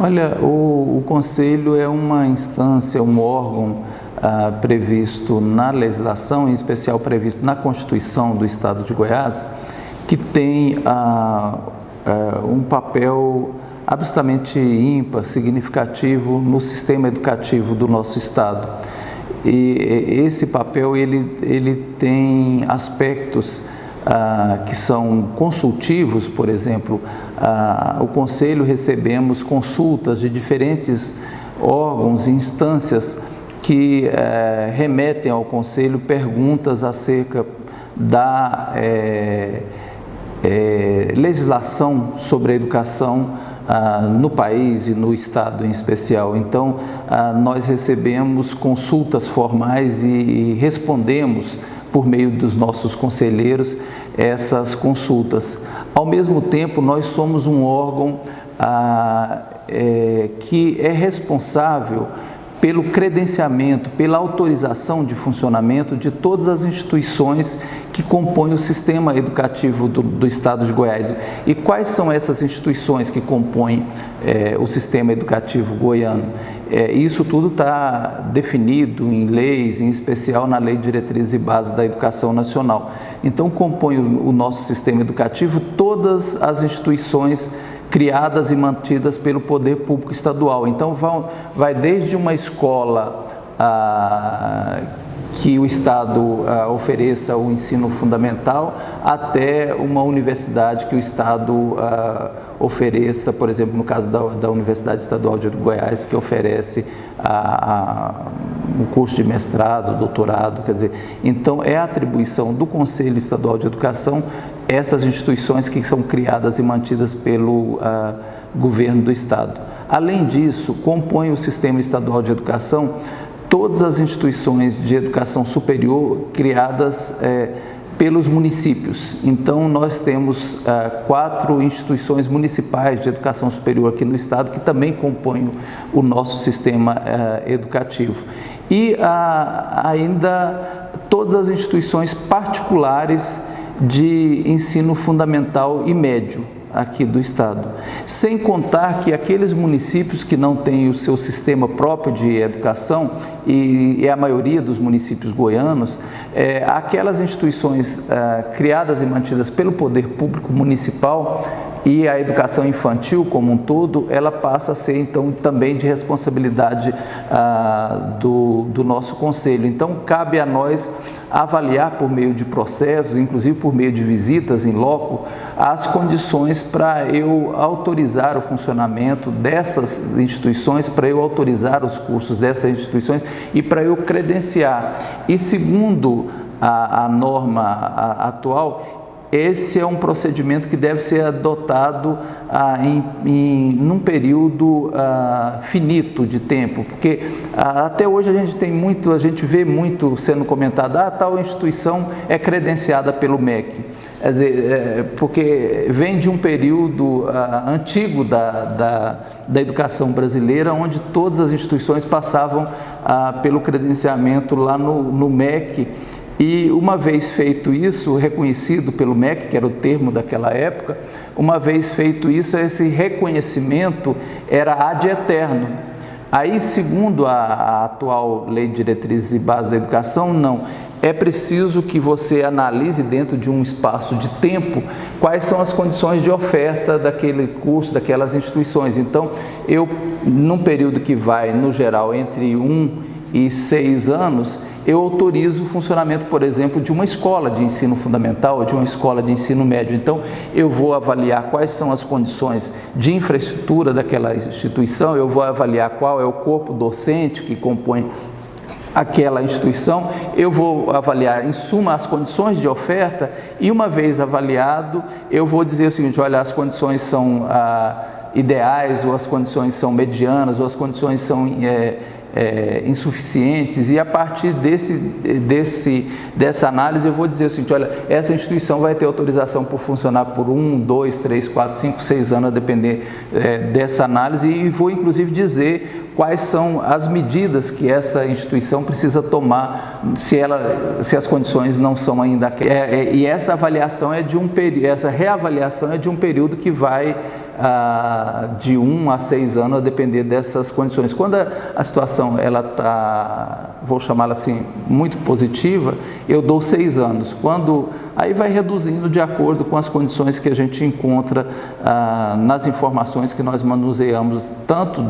Olha, o Conselho é uma instância, um órgão previsto na legislação, em especial previsto na Constituição do Estado de Goiás, que tem um papel absolutamente ímpar, significativo no sistema educativo do nosso Estado. E esse papel ele tem aspectos que são consultivos. Por exemplo, o Conselho recebemos consultas de diferentes órgãos e instâncias que remetem ao Conselho perguntas acerca da legislação sobre a educação no país e no Estado em especial. Então, nós recebemos consultas formais e respondemos por meio dos nossos conselheiros essas consultas. Ao mesmo tempo, nós somos um órgão que é responsável pelo credenciamento, pela autorização de funcionamento de todas as instituições que compõem o sistema educativo do Estado de Goiás. E quais são essas instituições que compõem o sistema educativo goiano? Isso tudo está definido em leis, em especial na Lei de Diretrizes e Bases da Educação Nacional. Então, compõe o nosso sistema educativo todas as instituições criadas e mantidas pelo poder público estadual. Então, vai desde uma escola que o Estado ofereça o ensino fundamental, até uma universidade que o Estado ofereça, por exemplo, no caso da Universidade Estadual de Goiás, que oferece o curso de mestrado, doutorado, quer dizer, então é a atribuição do Conselho Estadual de Educação essas instituições que são criadas e mantidas pelo governo do Estado. Além disso, compõe o Sistema Estadual de Educação todas as instituições de educação superior criadas pelos municípios. Então, nós temos 4 instituições municipais de educação superior aqui no Estado que também compõem o nosso sistema educativo. E ainda todas as instituições particulares de ensino fundamental e médio aqui do Estado. Sem contar que aqueles municípios que não têm o seu sistema próprio de educação, e é a maioria dos municípios goianos, aquelas instituições criadas e mantidas pelo poder público municipal e a educação infantil como um todo, ela passa a ser então também de responsabilidade do nosso Conselho. Então, cabe a nós avaliar por meio de processos, inclusive por meio de visitas em loco, as condições para eu autorizar o funcionamento dessas instituições, para eu autorizar os cursos dessas instituições e para eu credenciar. E segundo a norma atual, esse é um procedimento que deve ser adotado num período finito de tempo, porque até hoje a gente vê muito sendo comentado, tal instituição é credenciada pelo MEC. Quer dizer, porque vem de um período antigo da educação brasileira, onde todas as instituições passavam pelo credenciamento lá no MEC. E uma vez feito isso, reconhecido pelo MEC, que era o termo daquela época, uma vez feito isso, esse reconhecimento era ad eterno. Aí, segundo a atual Lei de Diretrizes e Bases da Educação, não. É preciso que você analise dentro de um espaço de tempo quais são as condições de oferta daquele curso, daquelas instituições. Então, num período que vai, no geral, entre 1 e 6 anos, eu autorizo o funcionamento, por exemplo, de uma escola de ensino fundamental ou de uma escola de ensino médio. Então, eu vou avaliar quais são as condições de infraestrutura daquela instituição, eu vou avaliar qual é o corpo docente que compõe aquela instituição, eu vou avaliar, em suma, as condições de oferta e, uma vez avaliado, eu vou dizer o seguinte: olha, as condições são ideais, ou as condições são medianas, ou as condições são insuficientes, e a partir dessa análise eu vou dizer o seguinte: olha, essa instituição vai ter autorização por funcionar por 1, 2, 3, 4, 5, 6 anos, a depender dessa análise, e vou inclusive dizer quais são as medidas que essa instituição precisa tomar se as condições não são ainda e essa avaliação essa reavaliação é de um período que vai de 1 a 6 anos, a depender dessas condições. Quando a situação ela está, vou chamá-la assim, muito positiva, eu dou 6 anos. Aí vai reduzindo de acordo com as condições que a gente encontra nas informações que nós manuseamos, tanto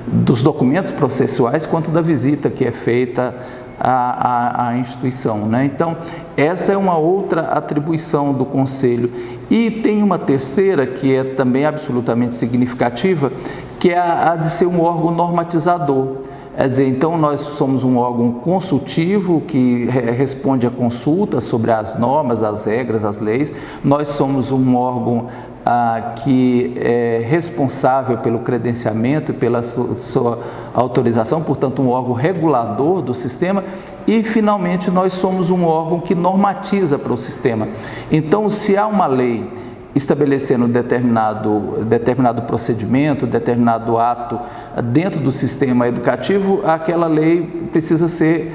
dos documentos processuais quanto da visita que é feita à instituição, né? Então, essa é uma outra atribuição do Conselho. E tem uma terceira, que é também absolutamente significativa, que é a de ser um órgão normatizador. Quer dizer, então nós somos um órgão consultivo que responde a consultas sobre as normas, as regras, as leis. Nós somos um órgão que é responsável pelo credenciamento e pela sua autorização, portanto um órgão regulador do sistema, e finalmente nós somos um órgão que normatiza para o sistema. Então, se há uma lei estabelecendo determinado procedimento, determinado ato dentro do sistema educativo, aquela lei precisa ser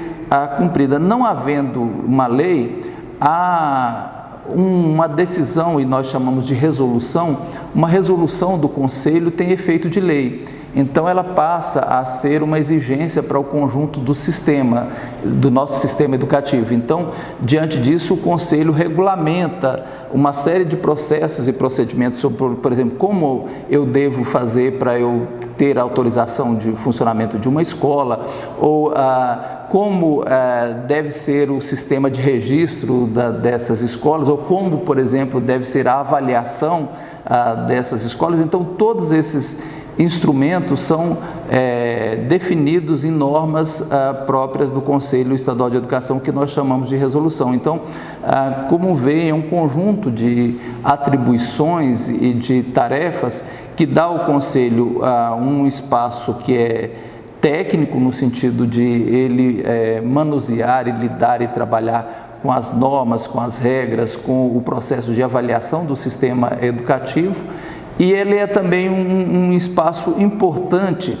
cumprida. Não havendo uma lei, há uma decisão, e nós chamamos de resolução. Uma resolução do Conselho tem efeito de lei. Então, ela passa a ser uma exigência para o conjunto do sistema, do nosso sistema educativo. Então, diante disso, o Conselho regulamenta uma série de processos e procedimentos sobre, por exemplo, como eu devo fazer para eu ter autorização de funcionamento de uma escola, ou como deve ser o sistema de registro dessas escolas, ou como, por exemplo, deve ser a avaliação dessas escolas. Então, todos esses instrumentos são definidos em normas próprias do Conselho Estadual de Educação, que nós chamamos de resolução. Então, como veem, é um conjunto de atribuições e de tarefas que dá ao Conselho um espaço que é técnico, no sentido de ele manusear e lidar e trabalhar com as normas, com as regras, com o processo de avaliação do sistema educativo. E ele é também um espaço importante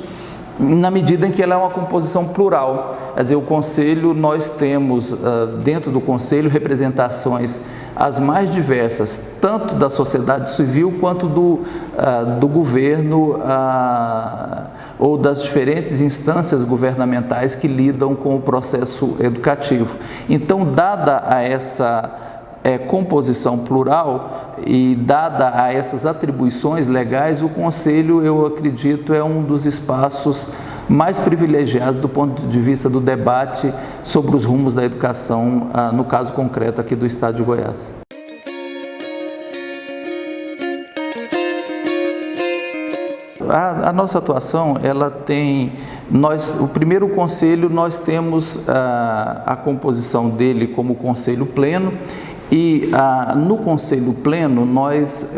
na medida em que ela é uma composição plural. Quer dizer, o Conselho, nós temos dentro do Conselho representações as mais diversas, tanto da sociedade civil quanto do governo ou das diferentes instâncias governamentais que lidam com o processo educativo. Então, dada a essa composição plural e dada a essas atribuições legais, o Conselho, eu acredito, é um dos espaços mais privilegiados do ponto de vista do debate sobre os rumos da educação, no caso concreto aqui do Estado de Goiás. A nossa atuação, ela tem, o primeiro conselho, nós temos a composição dele como conselho pleno, e no conselho pleno nós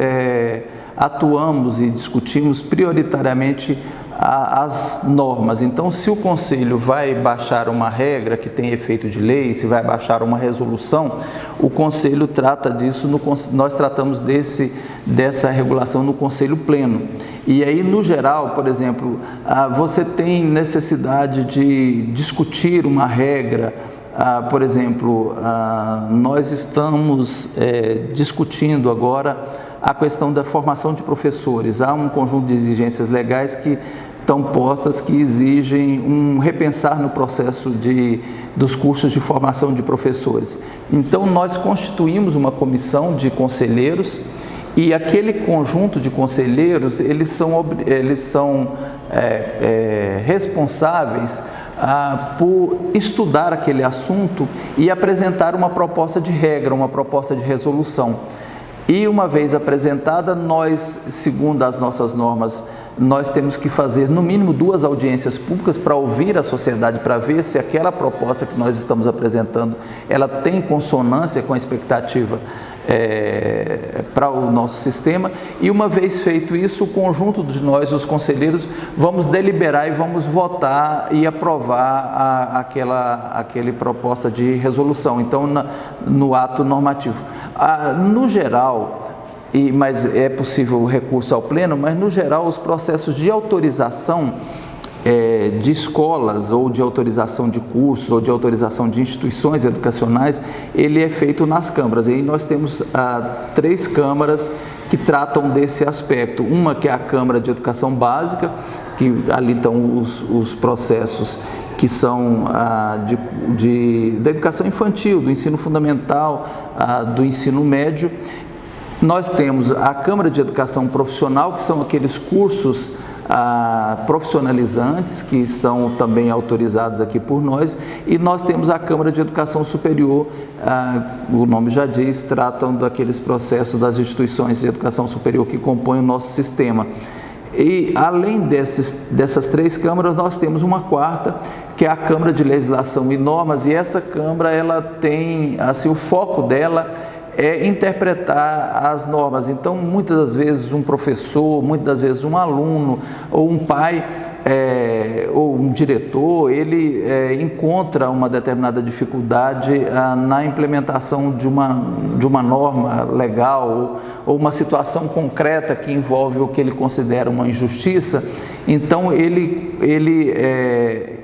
atuamos e discutimos prioritariamente as normas. Então, se o Conselho vai baixar uma regra que tem efeito de lei, se vai baixar uma resolução, o Conselho trata disso, nós tratamos dessa regulação no Conselho Pleno. E aí, no geral, por exemplo, você tem necessidade de discutir uma regra. Por exemplo, nós estamos discutindo agora a questão da formação de professores. Há um conjunto de exigências legais que estão postas, que exigem um repensar no processo dos cursos de formação de professores. Então, nós constituímos uma comissão de conselheiros, e aquele conjunto de conselheiros, eles são responsáveis por estudar aquele assunto e apresentar uma proposta de regra, uma proposta de resolução. E uma vez apresentada, nós, segundo as nossas normas, nós temos que fazer no mínimo 2 audiências públicas para ouvir a sociedade, para ver se aquela proposta que nós estamos apresentando, ela tem consonância com a expectativa para o nosso sistema. E uma vez feito isso, o conjunto de nós, os conselheiros, vamos deliberar e vamos votar e aprovar aquela proposta de resolução, então no ato normativo. No geral, mas é possível o recurso ao pleno, mas no geral os processos de autorização de escolas ou de autorização de cursos ou de autorização de instituições educacionais, ele é feito nas câmaras. E aí nós temos 3 câmaras que tratam desse aspecto. Uma que é a Câmara de Educação Básica, que ali estão os processos que são da educação infantil, do ensino fundamental, do ensino médio. Nós temos a Câmara de Educação Profissional, que são aqueles cursos profissionalizantes que estão também autorizados aqui por nós, e nós temos a Câmara de Educação Superior, o nome já diz, tratam daqueles processos das instituições de educação superior que compõem o nosso sistema. E além dessas 3 câmaras, nós temos uma 4ª, que é a Câmara de Legislação e Normas, e essa câmara, ela tem, assim, o foco dela é interpretar as normas. Então, muitas das vezes um professor, muitas das vezes um aluno ou um pai ou um diretor, ele encontra uma determinada dificuldade na implementação de uma norma legal ou uma situação concreta que envolve o que ele considera uma injustiça. Então, ele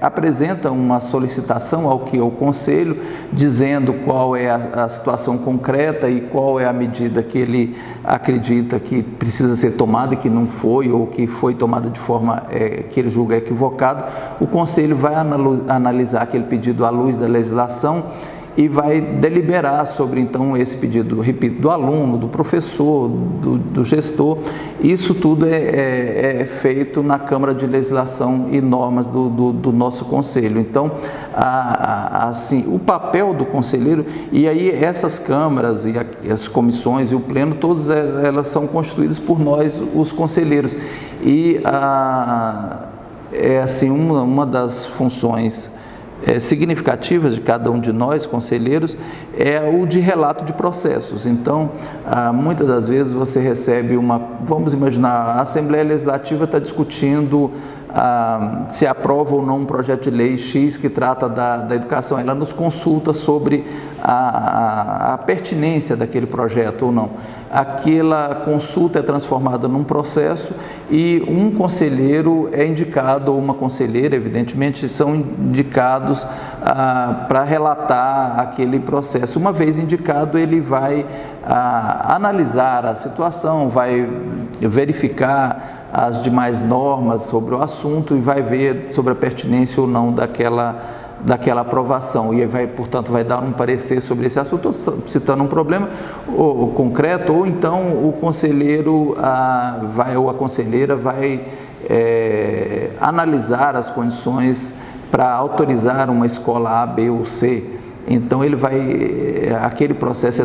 apresenta uma solicitação ao conselho, dizendo qual é a situação concreta e qual é a medida que ele acredita que precisa ser tomada e que não foi, ou que foi tomada de forma que ele julga equivocado. O conselho vai analisar aquele pedido à luz da legislação e vai deliberar sobre, então, esse pedido, repito, do aluno, do professor, do gestor. Isso tudo é feito na Câmara de Legislação e Normas do nosso conselho. Então, assim, o papel do conselheiro, e aí essas câmaras e as comissões e o pleno, todas elas são constituídas por nós, os conselheiros. E assim, uma das funções significativas de cada um de nós, conselheiros, é o de relato de processos. Então, muitas das vezes você recebe vamos imaginar, a Assembleia Legislativa está discutindo se aprova ou não um projeto de lei X que trata da educação. Ela nos consulta sobre a pertinência daquele projeto ou não. Aquela consulta é transformada num processo e um conselheiro é indicado, ou uma conselheira, evidentemente, são indicados para relatar aquele processo. Uma vez indicado, ele vai analisar a situação, vai verificar as demais normas sobre o assunto e vai ver sobre a pertinência ou não daquela aprovação, e vai, portanto, vai dar um parecer sobre esse assunto, citando um problema concreto, ou então o conselheiro ou a conselheira vai analisar as condições para autorizar uma escola A, B ou C. Então ele aquele processo,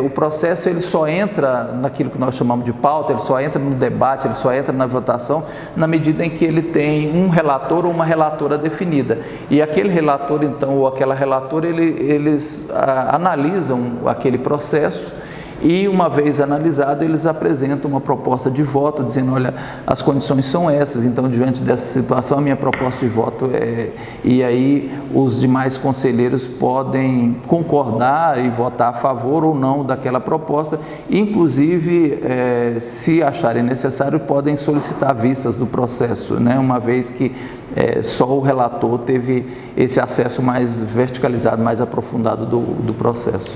o processo ele só entra naquilo que nós chamamos de pauta, ele só entra no debate, ele só entra na votação na medida em que ele tem um relator ou uma relatora definida. E aquele relator, então, ou aquela relatora, eles analisam aquele processo e, uma vez analisado, eles apresentam uma proposta de voto, dizendo, olha, as condições são essas, então, diante dessa situação, a minha proposta de voto é... E aí, os demais conselheiros podem concordar e votar a favor ou não daquela proposta, inclusive, se acharem necessário, podem solicitar vistas do processo, né? Uma vez que só o relator teve esse acesso mais verticalizado, mais aprofundado do processo.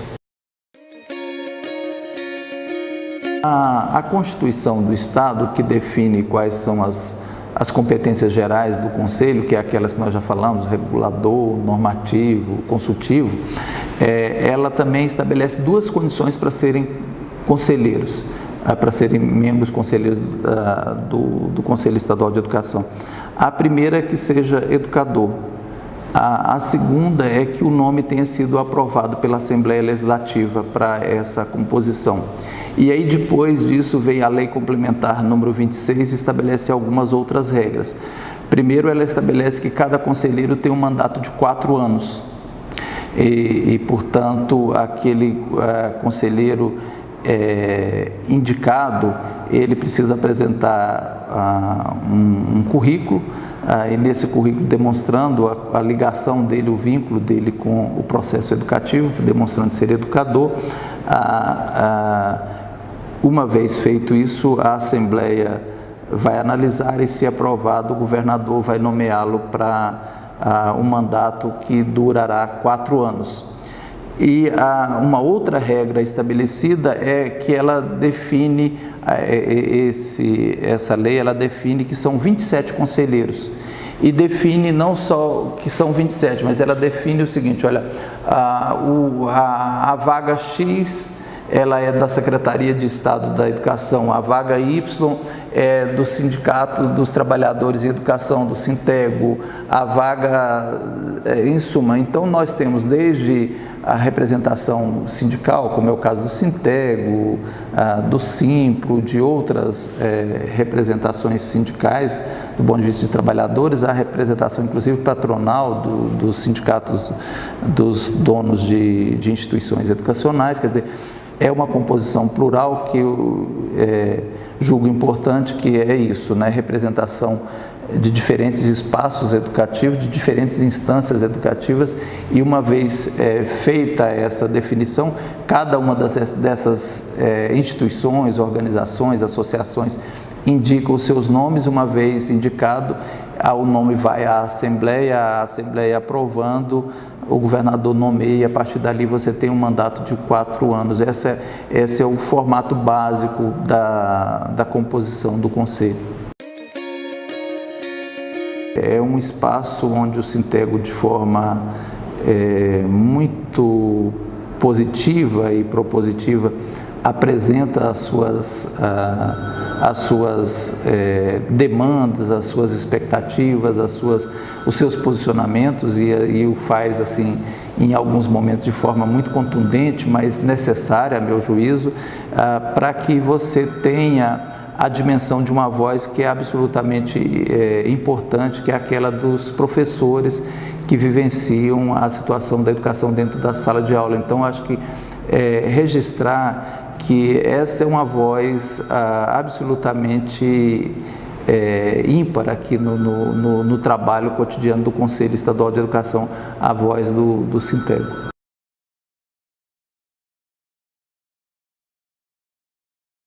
A Constituição do Estado, que define quais são as competências gerais do Conselho, que é aquelas que nós já falamos, regulador, normativo, consultivo, ela também estabelece 2 condições para serem conselheiros, para serem membros conselheiros do Conselho Estadual de Educação. A primeira é que seja educador. A segunda é que o nome tenha sido aprovado pela Assembleia Legislativa para essa composição. E aí, depois disso, vem a Lei Complementar número 26 e estabelece algumas outras regras. Primeiro, ela estabelece que cada conselheiro tem um mandato de 4 anos. E portanto, aquele conselheiro indicado, ele precisa apresentar um currículo, e nesse currículo demonstrando a ligação dele, o vínculo dele com o processo educativo, demonstrando ser educador. Uma vez feito isso, a Assembleia vai analisar e, se aprovado, o governador vai nomeá-lo para um mandato que durará 4 anos. E uma outra regra estabelecida é que ela define, essa lei ela define que são 27 conselheiros. E define não só que são 27, mas ela define o seguinte: olha, a vaga X ela é da Secretaria de Estado da Educação, a vaga Y é do Sindicato dos Trabalhadores em Educação, do Sintego, a vaga, em suma. Então nós temos desde a representação sindical, como é o caso do Sintego, do Simpro, de outras representações sindicais, do ponto de vista de trabalhadores, a representação inclusive patronal dos sindicatos dos donos de instituições educacionais. Quer dizer, é uma composição plural que eu julgo importante, que é isso, né? Representação de diferentes espaços educativos, de diferentes instâncias educativas, e uma vez feita essa definição, cada uma dessas instituições, organizações, associações indica os seus nomes. Uma vez indicado, o nome vai à Assembleia, a Assembleia aprovando, o governador nomeia, e a partir dali você tem um mandato de 4 anos. Esse é o formato básico da composição do Conselho. É um espaço onde o Sintego, de forma muito positiva e propositiva, apresenta as suas demandas, as suas expectativas, os seus posicionamentos, e o faz assim, em alguns momentos de forma muito contundente, mas necessária, a meu juízo, para que você tenha a dimensão de uma voz que é absolutamente importante, que é aquela dos professores que vivenciam a situação da educação dentro da sala de aula. Então, acho que registrar que essa é uma voz absolutamente ímpar aqui no trabalho cotidiano do Conselho Estadual de Educação, a voz do Sintego.